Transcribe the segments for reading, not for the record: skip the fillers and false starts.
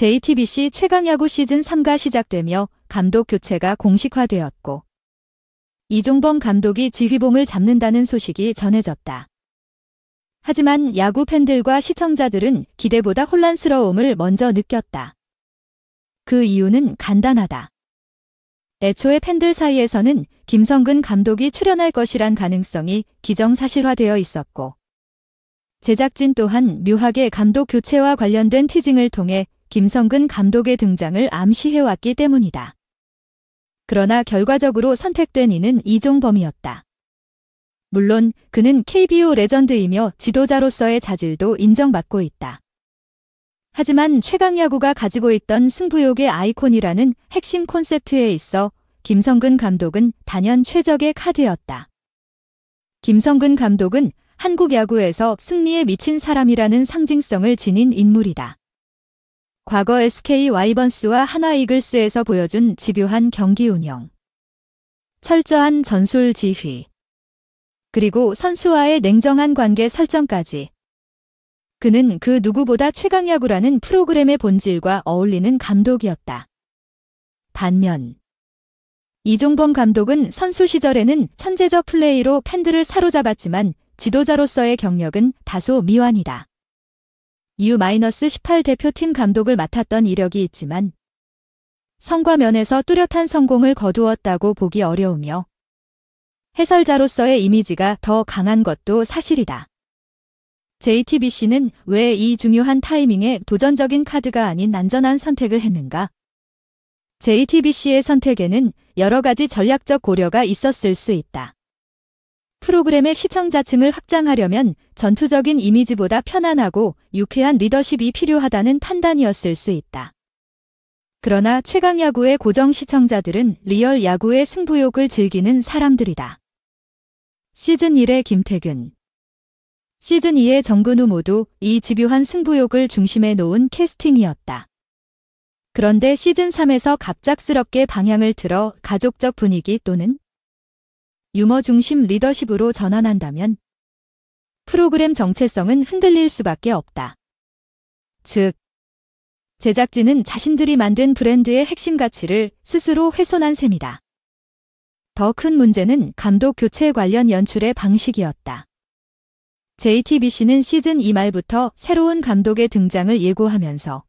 JTBC 최강야구 시즌 3가 시작되며 감독 교체가 공식화되었고 이종범 감독이 지휘봉을 잡는다는 소식이 전해졌다. 하지만 야구 팬들과 시청자들은 기대보다 혼란스러움을 먼저 느꼈다. 그 이유는 간단하다. 애초에 팬들 사이에서는 김성근 감독이 출연할 것이란 가능성이 기정사실화되어 있었고 제작진 또한 묘하게 감독 교체와 관련된 티징을 통해 김성근 감독의 등장을 암시해왔기 때문이다. 그러나 결과적으로 선택된 이는 이종범이었다. 물론 그는 KBO 레전드이며 지도자로서의 자질도 인정받고 있다. 하지만 최강야구가 가지고 있던 승부욕의 아이콘이라는 핵심 콘셉트에 있어 김성근 감독은 단연 최적의 카드였다. 김성근 감독은 한국 야구에서 승리에 미친 사람이라는 상징성을 지닌 인물이다. 과거 SK 와이번스와 하나 이글스에서 보여준 집요한 경기 운영, 철저한 전술 지휘, 그리고 선수와의 냉정한 관계 설정까지 그는 그 누구보다 최강야구라는 프로그램의 본질과 어울리는 감독이었다. 반면 이종범 감독은 선수 시절에는 천재적 플레이로 팬들을 사로잡았지만 지도자로서의 경력은 다소 미완이다. U-18 대표팀 감독을 맡았던 이력이 있지만 성과 면에서 뚜렷한 성공을 거두었다고 보기 어려우며 해설자로서의 이미지가 더 강한 것도 사실이다. JTBC는 왜 이 중요한 타이밍에 도전적인 카드가 아닌 안전한 선택을 했는가? JTBC의 선택에는 여러 가지 전략적 고려가 있었을 수 있다. 프로그램의 시청자층을 확장하려면 전투적인 이미지보다 편안하고 유쾌한 리더십이 필요하다는 판단이었을 수 있다. 그러나 최강야구의 고정 시청자들은 리얼 야구의 승부욕을 즐기는 사람들이다. 시즌 1의 김태균, 시즌 2의 정근우 모두 이 집요한 승부욕을 중심에 놓은 캐스팅이었다. 그런데 시즌 3에서 갑작스럽게 방향을 틀어 가족적 분위기 또는 유머 중심 리더십으로 전환한다면 프로그램 정체성은 흔들릴 수밖에 없다. 즉, 제작진은 자신들이 만든 브랜드의 핵심 가치를 스스로 훼손한 셈이다. 더 큰 문제는 감독 교체 관련 연출의 방식이었다. JTBC는 시즌 2 말부터 새로운 감독의 등장을 예고하면서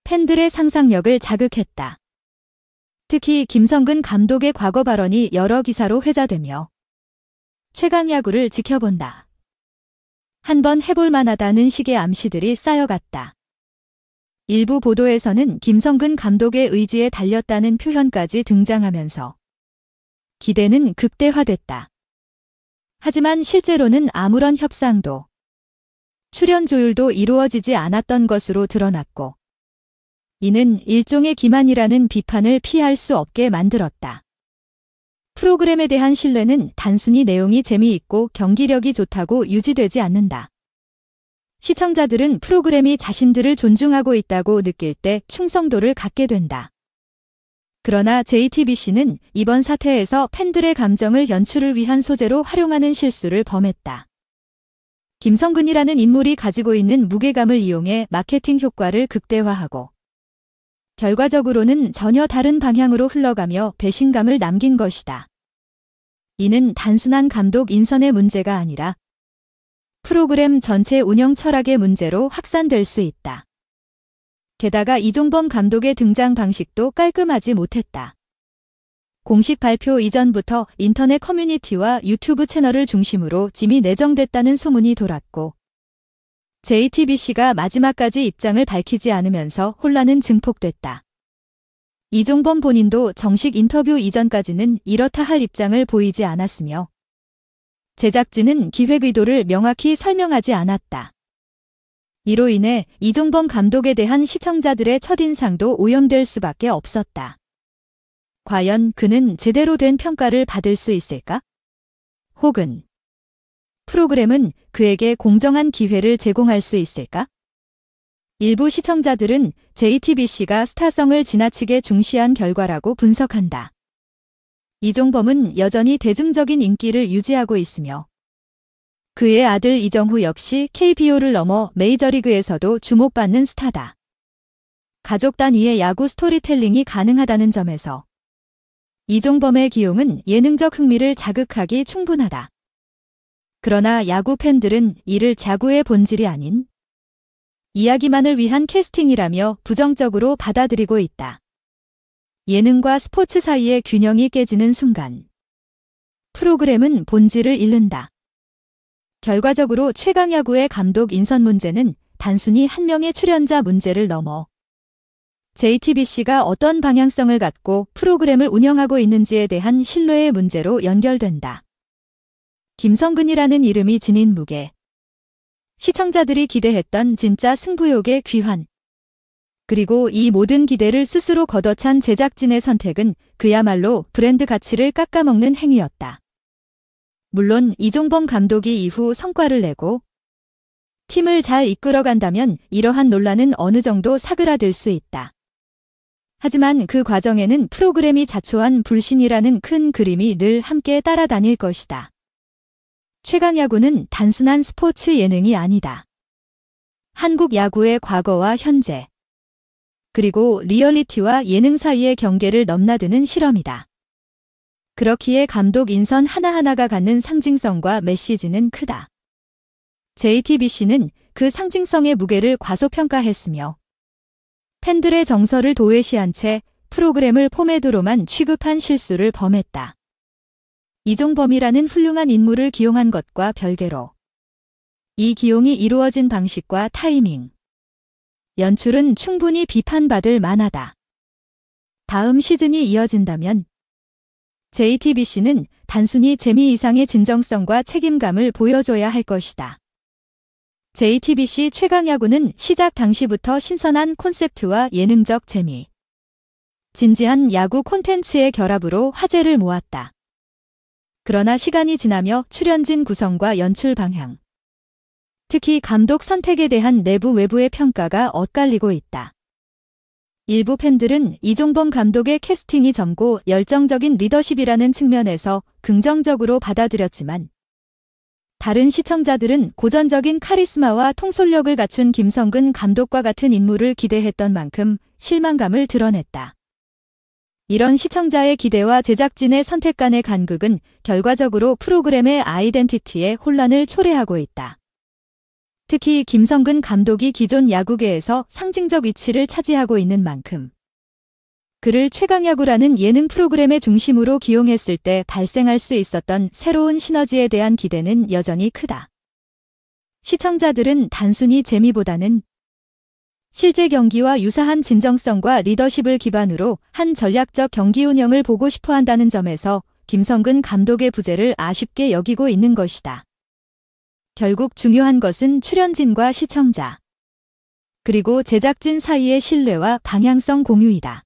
팬들의 상상력을 자극했다. 특히 김성근 감독의 과거 발언이 여러 기사로 회자되며 최강야구를 지켜본다. 한번 해볼 만하다는 식의 암시들이 쌓여갔다. 일부 보도에서는 김성근 감독의 의지에 달렸다는 표현까지 등장하면서 기대는 극대화됐다. 하지만 실제로는 아무런 협상도 출연 조율도 이루어지지 않았던 것으로 드러났고 이는 일종의 기만이라는 비판을 피할 수 없게 만들었다. 프로그램에 대한 신뢰는 단순히 내용이 재미있고 경기력이 좋다고 유지되지 않는다. 시청자들은 프로그램이 자신들을 존중하고 있다고 느낄 때 충성도를 갖게 된다. 그러나 JTBC는 이번 사태에서 팬들의 감정을 연출을 위한 소재로 활용하는 실수를 범했다. 김성근이라는 인물이 가지고 있는 무게감을 이용해 마케팅 효과를 극대화하고 결과적으로는 전혀 다른 방향으로 흘러가며 배신감을 남긴 것이다. 이는 단순한 감독 인선의 문제가 아니라 프로그램 전체 운영 철학의 문제로 확산될 수 있다. 게다가 이종범 감독의 등장 방식도 깔끔하지 못했다. 공식 발표 이전부터 인터넷 커뮤니티와 유튜브 채널을 중심으로 짐이 내정됐다는 소문이 돌았고 JTBC가 마지막까지 입장을 밝히지 않으면서 혼란은 증폭됐다. 이종범 본인도 정식 인터뷰 이전까지는 이렇다 할 입장을 보이지 않았으며 제작진은 기획 의도를 명확히 설명하지 않았다. 이로 인해 이종범 감독에 대한 시청자들의 첫인상도 오염될 수밖에 없었다. 과연 그는 제대로 된 평가를 받을 수 있을까? 혹은 프로그램은 그에게 공정한 기회를 제공할 수 있을까? 일부 시청자들은 JTBC가 스타성을 지나치게 중시한 결과라고 분석한다. 이종범은 여전히 대중적인 인기를 유지하고 있으며 그의 아들 이정후 역시 KBO를 넘어 메이저리그에서도 주목받는 스타다. 가족 단위의 야구 스토리텔링이 가능하다는 점에서 이종범의 기용은 예능적 흥미를 자극하기 충분하다. 그러나 야구 팬들은 이를 야구의 본질이 아닌 이야기만을 위한 캐스팅이라며 부정적으로 받아들이고 있다. 예능과 스포츠 사이의 균형이 깨지는 순간 프로그램은 본질을 잃는다. 결과적으로 최강야구의 감독 인선 문제는 단순히 한 명의 출연자 문제를 넘어 JTBC가 어떤 방향성을 갖고 프로그램을 운영하고 있는지에 대한 신뢰의 문제로 연결된다. 김성근이라는 이름이 지닌 무게. 시청자들이 기대했던 진짜 승부욕의 귀환. 그리고 이 모든 기대를 스스로 걷어찬 제작진의 선택은 그야말로 브랜드 가치를 깎아먹는 행위였다. 물론 이종범 감독이 이후 성과를 내고 팀을 잘 이끌어간다면 이러한 논란은 어느 정도 사그라들 수 있다. 하지만 그 과정에는 프로그램이 자초한 불신이라는 큰 그림이 늘 함께 따라다닐 것이다. 최강야구는 단순한 스포츠 예능이 아니다. 한국 야구의 과거와 현재, 그리고 리얼리티와 예능 사이의 경계를 넘나드는 실험이다. 그렇기에 감독 인선 하나하나가 갖는 상징성과 메시지는 크다. JTBC는 그 상징성의 무게를 과소평가했으며 팬들의 정서를 도외시한 채 프로그램을 포맷으로만 취급한 실수를 범했다. 이종범이라는 훌륭한 인물을 기용한 것과 별개로 이 기용이 이루어진 방식과 타이밍, 연출은 충분히 비판받을 만하다. 다음 시즌이 이어진다면 JTBC는 단순히 재미 이상의 진정성과 책임감을 보여줘야 할 것이다. JTBC 최강야구는 시작 당시부터 신선한 콘셉트와 예능적 재미, 진지한 야구 콘텐츠의 결합으로 화제를 모았다. 그러나 시간이 지나며 출연진 구성과 연출 방향, 특히 감독 선택에 대한 내부 외부의 평가가 엇갈리고 있다. 일부 팬들은 이종범 감독의 캐스팅이 젊고 열정적인 리더십이라는 측면에서 긍정적으로 받아들였지만 다른 시청자들은 고전적인 카리스마와 통솔력을 갖춘 김성근 감독과 같은 인물을 기대했던 만큼 실망감을 드러냈다. 이런 시청자의 기대와 제작진의 선택 간의 간극은 결과적으로 프로그램의 아이덴티티에 혼란을 초래하고 있다. 특히 김성근 감독이 기존 야구계에서 상징적 위치를 차지하고 있는 만큼 그를 최강야구라는 예능 프로그램의 중심으로 기용했을 때 발생할 수 있었던 새로운 시너지에 대한 기대는 여전히 크다. 시청자들은 단순히 재미보다는 실제 경기와 유사한 진정성과 리더십을 기반으로 한 전략적 경기 운영을 보고 싶어 한다는 점에서 김성근 감독의 부재를 아쉽게 여기고 있는 것이다. 결국 중요한 것은 출연진과 시청자, 그리고 제작진 사이의 신뢰와 방향성 공유이다.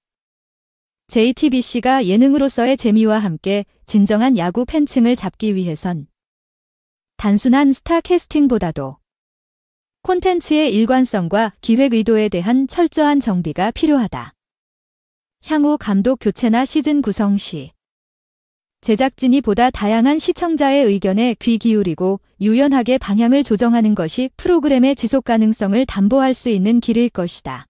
JTBC가 예능으로서의 재미와 함께 진정한 야구 팬층을 잡기 위해선 단순한 스타 캐스팅보다도 콘텐츠의 일관성과 기획 의도에 대한 철저한 정비가 필요하다. 향후 감독 교체나 시즌 구성 시 제작진이 보다 다양한 시청자의 의견에 귀 기울이고 유연하게 방향을 조정하는 것이 프로그램의 지속 가능성을 담보할 수 있는 길일 것이다.